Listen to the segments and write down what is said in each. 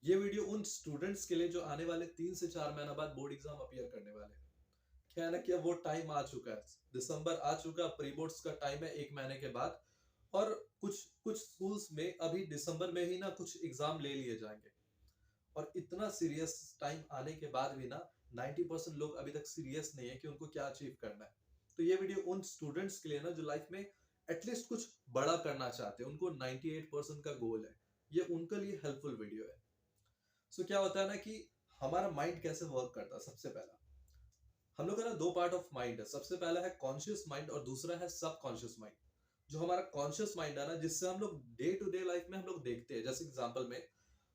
ये वीडियो उन स्टूडेंट्स के लिए जो आने वाले 3 से 4 महीना बाद बोर्ड एग्जाम अपीयर करने वाले हैं। क्या है ना कि अब वो टाइम आ चुका है, दिसंबर आ चुका, प्री बोर्ड्स का टाइम है 1 महीने के बाद। और कुछ कुछ स्कूल्स में अभी दिसंबर में ही ना कुछ एग्जाम ले लिए जाएंगे। और इतना सीरियस टाइम आने के बाद भी ना 90% लोग अभी तक सीरियस नहीं है कि उनको क्या अचीव करना है। तो ये वीडियो उन स्टूडेंट्स के लिए ना जो लाइफ में एटलीस्ट कुछ बड़ा करना चाहते हैं, उनको 98% का गोल है, ये उनके लिए हेल्पफुल वीडियो है। सो क्या होता है ना कि हमारा माइंड कैसे वर्क करता है। सबसे पहला हम लोग का ना दो पार्ट ऑफ माइंड है। सबसे पहला है कॉन्शियस माइंड और दूसरा है सब कॉन्शियस माइंड। जो हमारा कॉन्शियस माइंड है ना, जिससे हम लोग डे टू डे लाइफ में हम लोग देखते हैं। जैसे एग्जांपल में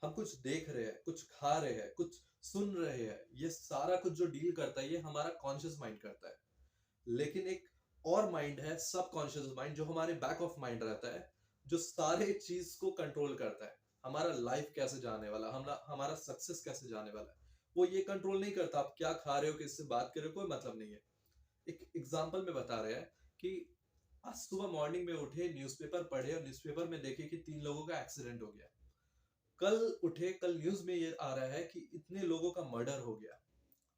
हम कुछ देख रहे हैं, कुछ खा रहे हैं, कुछ सुन रहे हैं, ये सारा कुछ जो डील करता है ये हमारा कॉन्शियस माइंड करता है। लेकिन एक और माइंड है सब कॉन्शियस माइंड, जो हमारे बैक ऑफ माइंड रहता है, जो सारे चीज को कंट्रोल करता है। हमारा लाइफ कैसे जाने वाला, हमारा सक्सेस कैसे जाने वाला है, वो ये कंट्रोल नहीं करता। आप क्या खा रहे हो, किससे बात कर रहे हो, कोई मतलब नहीं है। एक एग्जांपल में बता रहे हैं कि आज सुबह मॉर्निंग में उठे, न्यूज़पेपर पढ़े और न्यूज़पेपर में देखे कि 3 लोगों का एक्सीडेंट हो गया। कल उठे, कल न्यूज में ये आ रहा है कि इतने लोगों का मर्डर हो गया।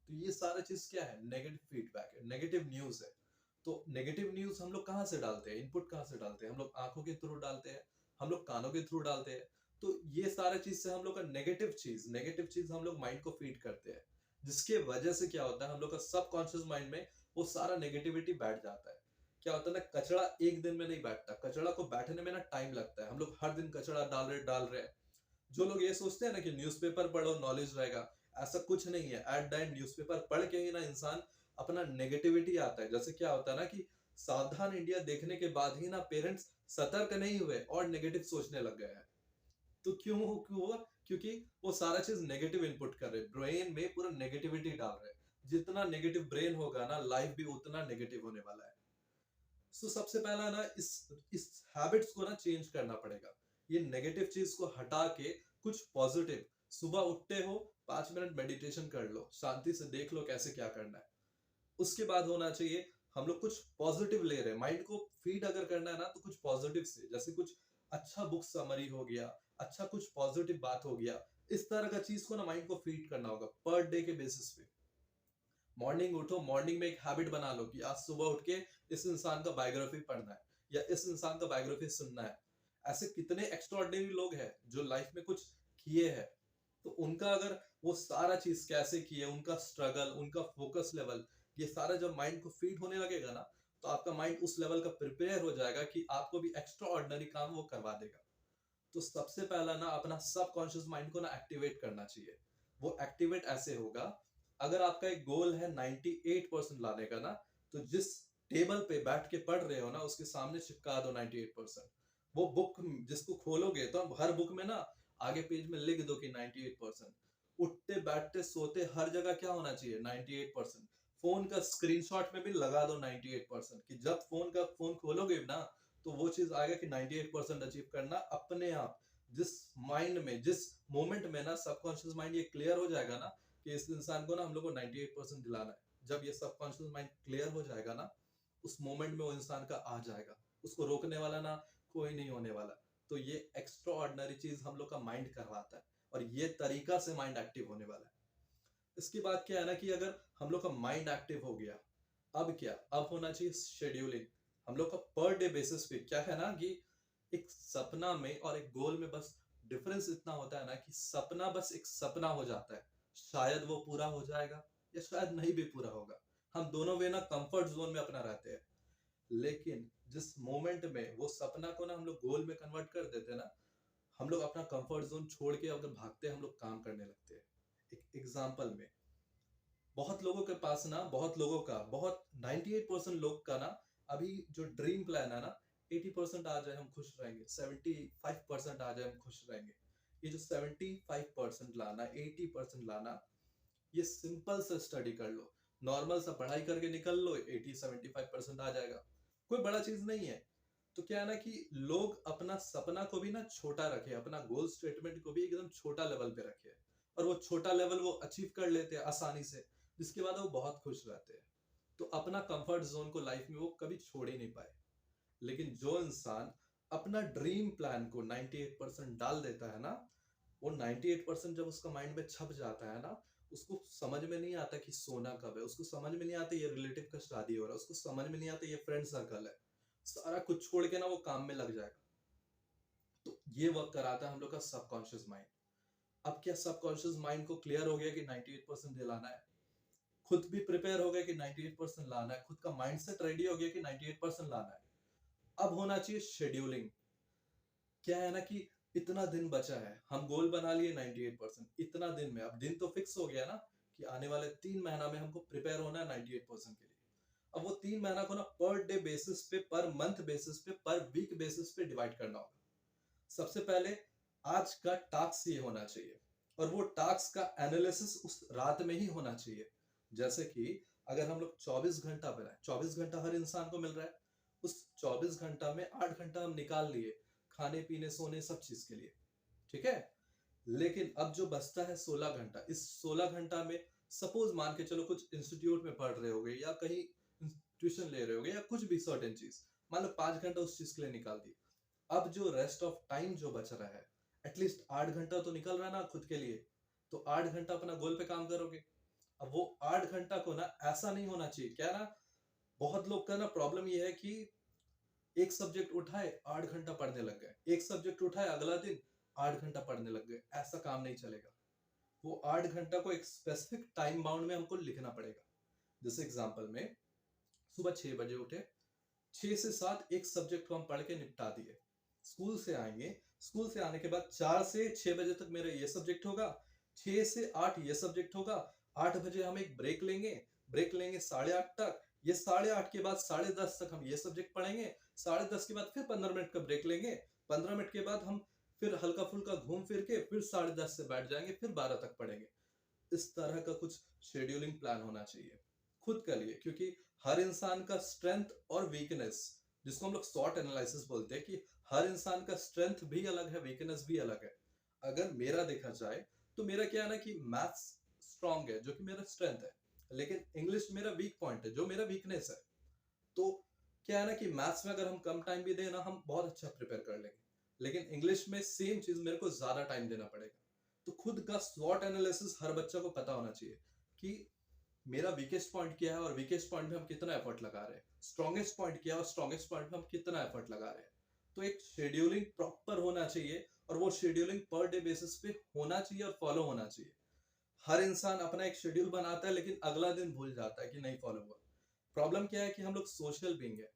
तो ये सारा चीज क्या है, नेगेटिव फीडबैक है, नेगेटिव न्यूज है। तो नेगेटिव न्यूज हम लोग कहाँ से डालते हैं, इनपुट कहाँ से डालते हैं, हम लोग आंखों के थ्रू डालते हैं, हम लोग कानों के थ्रू डालते हैं। तो ये सारा चीज से हम लोग का नेगेटिव चीज हम लोग माइंड को फीड करते हैं। जिसके वजह से क्या होता है, हम लोग का सबकॉन्शियस माइंड में वो सारा नेगेटिविटी बैठ जाता है। क्या होता है ना, कचरा एक दिन में नहीं बैठता, कचरा को बैठने में ना टाइम लगता है। हम लोग हर दिन कचरा डाल रहे हैं। जो लोग ये सोचते हैं ना कि न्यूज़पेपर पढ़ो नॉलेज रहेगा, ऐसा कुछ नहीं है। एट द एंड न्यूज़पेपर पढ़ के ही ना इंसान अपना नेगेटिविटी आता है। जैसे क्या होता है ना कि सावधान इंडिया देखने के बाद ही ना पेरेंट्स सतर्क नहीं हुए और नेगेटिव सोचने लग गए हैं। तो क्यों हुआ? क्योंकि वो सारा चीज नेगेटिव इनपुट कर रहे हैं, ब्रेन में पूरा नेगेटिविटी डाल रहे हैं। जितना नेगेटिव ब्रेन होगा ना, लाइफ भी उतना नेगेटिव होने वाला है। सो सबसे पहला ना इस हैबिट्स को ना चेंज करना पड़ेगा। ये नेगेटिव चीज को हटा के कुछ पॉजिटिव, सुबह उठते हो 5 मिनट मेडिटेशन कर लो, शांति से देख लो कैसे क्या करना है। उसके बाद होना चाहिए हम लोग कुछ पॉजिटिव ले रहे हैं। माइंड को फीड अगर करना है ना तो कुछ पॉजिटिव से, जैसे कुछ अच्छा बुक समरी हो गया, अच्छा कुछ पॉजिटिव बात हो गया। इस तरह का चीज को ना माइंड को फीड करना होगा पर डे के बेसिस पे। मॉर्निंग उठो, मॉर्निंग में एक हैबिट बना लो कि आज सुबह उठ के इस इंसान का बायोग्राफी पढ़ना है या इस इंसान का बायोग्राफी सुनना है। ऐसे कितने एक्स्ट्राऑर्डिनरी लोग हैं जो लाइफ में कुछ किए हैं। तो उनका अगर वो सारा चीज कैसे किए, उनका स्ट्रगल, उनका फोकस लेवल, ये सारा जब माइंड को फीड होने लगेगा ना, तो आपका माइंड उस लेवल का प्रिपेयर हो जाएगा कि आपको भी एक्स्ट्रा ऑर्डिनरी काम वो करवा देगा। तो सबसे पहला ना अपना सबकॉन्शियस माइंड को ना एक्टिवेट करना चाहिए। वो एक्टिवेट ऐसे होगा, अगर आपका एक गोल है 98% लाने का ना, तो जिस टेबल पे बैठ के पढ़ रहे हो ना उसके सामने चिपका दो 98%। वो बुक जिसको खोलोगे तो हर बुक में ना आगे पेज में लिख दो कि 98%। उठते बैठते सोते हर जगह क्या होना चाहिए, 98%। फोन का स्क्रीनशॉट में भी लगा दो 98%, कि जब फोन खोलोगे ना तो वो चीज आएगा कि 98% अचीव करना अपने आप। जिस माइंड में, जिस मोमेंट में ना सबकॉन्शियस माइंड ये क्लियर हो जाएगा ना कि इस इंसान को ना हम लोग को 98% दिलाना है, जब ये सबकॉन्शियस माइंड क्लियर हो जाएगा ना, उस मोमेंट में वो इंसान का आ जाएगा। उसको रोकने वाला ना कोई नहीं होने वाला। तो ये एक्स्ट्रा ऑर्डिनरी चीज हम लोग का माइंड करवाता है और ये तरीका से माइंड एक्टिव होने वाला है। इसके बाद क्या है ना कि अगर हम लोग का माइंड एक्टिव हो गया, अब क्या, अब होना चाहिए शेड्यूलिंग। हम लोग का पर डे बेसिस पे क्या है ना कि एक सपना में और एक गोल में बस डिफरेंस इतना होता है ना कि सपना बस एक सपना हो जाता है। शायद वो पूरा हो जाएगा या शायद नहीं भी पूरा होगा। हम दोनों वे ना कंफर्ट जोन में अपना रहते हैं। लेकिन जिस मोमेंट में वो सपना को ना हम लोग गोल में कन्वर्ट कर देते हैं ना, हम लोग अपना कंफर्ट जोन छोड़ के अगर भागते हैं, हम लोग काम करने लगते हैं। एक एग्जांपल में, बहुत लोगों के पास ना, बहुत लोगों का, बहुत 98% लोग का ना अभी जो ड्रीम प्लान है ना, 80% आ जाए हम खुश रहेंगे, 75% आ जाए हम खुश रहेंगे। ये जो 75% लाना, 80% लाना, ये सिंपल से स्टडी कर लो, नॉर्मल सा पढ़ाई करके निकल लो, 80-75% आ जाएगा। कोई बड़ा चीज नहीं है। तो क्या है ना कि लोग अपना सपना को भी ना छोटा रखे, अपना गोल स्टेटमेंट को भी एकदम छोटा लेवल पे रखे, और वो छोटा लेवल वो अचीव कर लेते हैं आसानी से, जिसके बाद वो बहुत खुश रहते हैं। तो अपना कंफर्ट जोन को लाइफ में वो कभी छोड़ ही नहीं पाए। लेकिन जो इंसान अपना ड्रीम प्लान को 98% डाल देता है ना, वो 98% जब उसका माइंड में छप जाता है ना, उसको समझ में नहीं आता कि सोना कब है, उसको समझ में नहीं आता ये रिलेटिव का शादी हो रहा है, उसको समझ में नहीं आता ये फ्रेंड सर्कल है। सारा कुछ छोड़ के ना वो काम में लग जाएगा। तो ये वर्क कराता है हम लोग का सबकॉन्शियस माइंड। अब क्या सबकॉन्शियस माइंड को क्लियर हो गया कि 98% दिलाना है, खुद भी प्रिपेयर हो गया कि 98% लाना है, खुद का माइंडसेट रेडी हो गया कि 98% लाना है। अब होना चाहिए शेड्यूलिंग। क्या है ना कि इतना दिन बचा है, हम गोल बना लिए 98%, इतना दिन में, अब दिन तो फिक्स हो गया ना कि आने वाले 3 महीना में हमको प्रिपेयर होना है 98% के लिए। अब वो 3 महीना को ना पर डे बेसिस पे, पर मंथ बेसिस पे, पर वीक बेसिस पे डिवाइड करना होगा। सबसे पहले आज का टास्क ये होना चाहिए, और वो टास्क का एनालिसिस उस रात में ही होना चाहिए। जैसे कि अगर हम लोग 24 घंटा बनाए, 24 घंटा हर इंसान को मिल रहा है, उस 24 घंटा में 8 घंटा हम निकाल लिए खाने पीने सोने सब चीज के लिए, ठीक है। लेकिन अब जो बचता है 16 घंटा, इस 16 घंटा में सपोज मान के चलो कुछ इंस्टीट्यूट में पढ़ रहे होगे या कहीं ट्यूशन ले रहे होगे या कुछ भी सर्टेन चीज, मान लो 5 घंटा उस चीज के लिए निकाल दिए। अब जो रेस्ट ऑफ टाइम जो बच रहा है, एटलीस्ट 8 घंटा तो निकल रहा है ना खुद के लिए, तो 8 घंटा अपना गोल पे काम करोगे। अब वो 8 घंटा को ना ऐसा नहीं होना चाहिए, क्या ना, बहुत लोग का ना प्रॉब्लम ये है कि एक सब्जेक्ट उठाए 8 घंटा पढ़ने लग गए, एक सब्जेक्ट उठाए अगला दिन 8 घंटा पढ़ने लग गए। ऐसा काम नहीं चलेगा। वो 8 घंटा को एक स्पेसिफिक टाइम बाउंड में हमको लिखना पड़ेगा। जैसे एग्जांपल में, सुबह 6 बजे उठे, 6 से 7 एक सब्जेक्ट को हम पढ़ के निपटा दिए, स्कूल से आएंगे, स्कूल से आने के बाद 4 से 6 बजे तक मेरा ये सब्जेक्ट होगा, 6 से 8 ये सब्जेक्ट होगा, 8 बजे हम एक ब्रेक लेंगे, ब्रेक लेंगे 8:30 तक, ये 8:30 के बाद 10:30 तक हम ये सब्जेक्ट पढ़ेंगे, 10:30 के बाद फिर 15 मिनट का ब्रेक लेंगे, 15 मिनट के बाद हम फिर हल्का फुल्का घूम फिर के फिर 10:30 से बैठ जाएंगे, फिर 12 तक पढ़ेंगे। इस तरह का कुछ शेड्यूलिंग प्लान होना चाहिए खुद के लिए, क्योंकि हर इंसान का स्ट्रेंथ और वीकनेस, जिसको हम लोग शॉर्ट एनालिसिस बोलते हैं, कि हर इंसान का स्ट्रेंथ भी अलग है, वीकनेस भी अलग है। अगर मेरा देखा जाए तो मेरा क्या है ना कि मैथ्स स्ट्रांग है, जो कि मेरा स्ट्रेंथ है, लेकिन इंग्लिश मेरा वीक पॉइंट है, जो मेरा वीकनेस है। तो क्या है ना कि मैथ्स में अगर हम कम टाइम भी दें ना, हम बहुत अच्छा प्रिपेयर कर लेंगे, लेकिन इंग्लिश में सेम चीज मेरे को ज्यादा टाइम देना पड़ेगा। तो खुद का स्वॉट एनालिसिस हर बच्चा को पता होना चाहिए कि मेरा वीकेस्ट पॉइंट क्या है और वीकेस्ट पॉइंट में हम कितना एफर्ट लगा रहे हैं, स्ट्रॉन्गेस्ट पॉइंट क्या है और स्ट्रॉन्गेस्ट पॉइंट में हम कितना एफर्ट लगा रहे हैं। तो एक शेड्यूलिंग प्रॉपर होना चाहिए, और वो शेड्यूलिंग पर डे बेसिस पे होना चाहिए और फॉलो होना चाहिए। हर इंसान अपना एक शेड्यूल बनाता है, लेकिन अगला दिन भूल जाता है कि नहीं फॉलो हुआ। प्रॉब्लम क्या है कि हम लोग सोशल बीइंग है,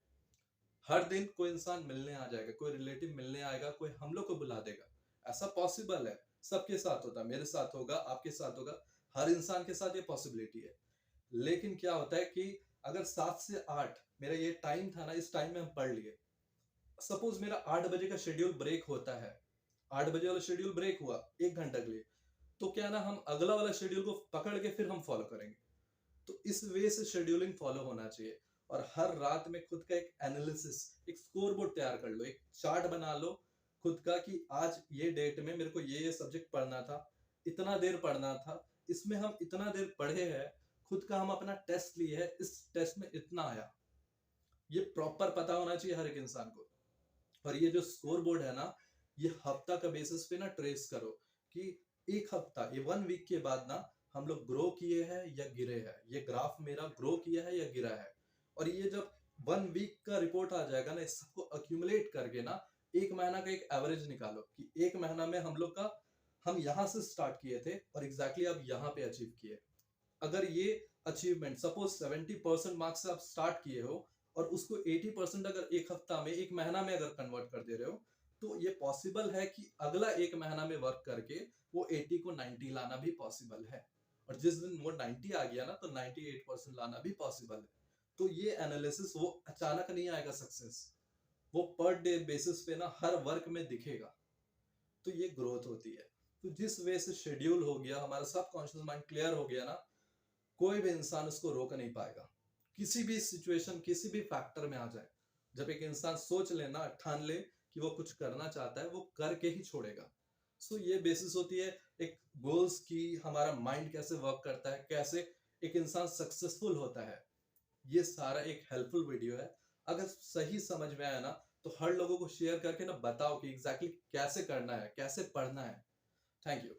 हर दिन कोई इंसान मिलने आ जाएगा, कोई रिलेटिव मिलने आएगा, कोई हम लोग को बुला देगा। ऐसा पॉसिबल है, सबके साथ होता है, मेरे साथ होगा, आपके साथ होगा, हर इंसान के साथ ये पॉसिबिलिटी है। लेकिन क्या होता है कि अगर 7 से 8 मेरा ये टाइम था ना, इस टाइम में हम पढ़ लिए, सपोज मेरा 8 बजे का शेड्यूल ब्रेक होता है, 8 बजे वाला शेड्यूल ब्रेक हुआ 1 घंटा के लिए, तो क्या ना, हम अगला वाला शेड्यूल को पकड़ के फिर हम फॉलो करेंगे। तो इस वे से शेड्यूलिंग फॉलो होना चाहिए। और हर रात में खुद का एक एनालिसिस, एक स्कोर बोर्ड तैयार कर लो, एक चार्ट बना लो खुद का कि आज ये डेट में मेरे को ये सब्जेक्ट पढ़ना था, इतना देर पढ़ना था, इसमें हम इतना देर पढ़े हैं, खुद का हम अपना टेस्ट लिए है, इस टेस्ट में इतना आया। ये प्रॉपर पता होना चाहिए हर एक इंसान को। और ये जो स्कोर बोर्ड है ना, ये हफ्ता का बेसिस पे ना ट्रेस करो कि एक हफ्ता, ये 1 वीक के बाद ना, हम लोग ग्रो किए हैं या गिरे हैं, ये ग्राफ मेरा ग्रो किया है या गिरा है। और ये जब 1 वीक का रिपोर्ट आ जाएगा ना, इस सबको अक्यूमुलेट करके ना, 1 महीना का एक एवरेज निकालो कि 1 महीना में हम लोग का, हम यहाँ से स्टार्ट किए थे और एग्जैक्टली अब यहाँ पे अचीव किए। अगर ये अचीवमेंट सपोज 70% मार्क्स से आप स्टार्ट किए हो, और उसको 80% अगर एक हफ्ता में, 1 महीना में अगर कन्वर्ट कर दे रहे हो, तो ये पॉसिबल है कि अगला 1 महीना में वर्क करके वो 80 को 90 लाना भी पॉसिबल है। और जिस दिन वो 90 आ गया ना, तो 98% लाना भी पॉसिबल है। तो ये एनालिसिस वो अचानक नहीं आएगा सक्सेस, वो पर डे बेसिस पे ना हर वर्क में दिखेगा। तो ये ग्रोथ होती है। तो जिस वे से शेड्यूल हो गया, हमारा सबकॉन्शियस माइंड क्लियर हो गया ना, कोई भी इंसान उसको रोक नहीं पाएगा। किसी भी सिचुएशन, किसी भी फैक्टर में आ जाए, जब एक इंसान सोच लेना, ठान ले कि वो कुछ करना चाहता है, वो करके ही छोड़ेगा। सो ये बेसिस होती है एक गोल्स की, हमारा माइंड कैसे वर्क करता है, कैसे एक इंसान सक्सेसफुल होता है। ये सारा एक हेल्पफुल वीडियो है। अगर सही समझ में आया ना, तो हर लोगों को शेयर करके ना बताओ कि एग्जैक्टली कैसे करना है, कैसे पढ़ना है। Thank you.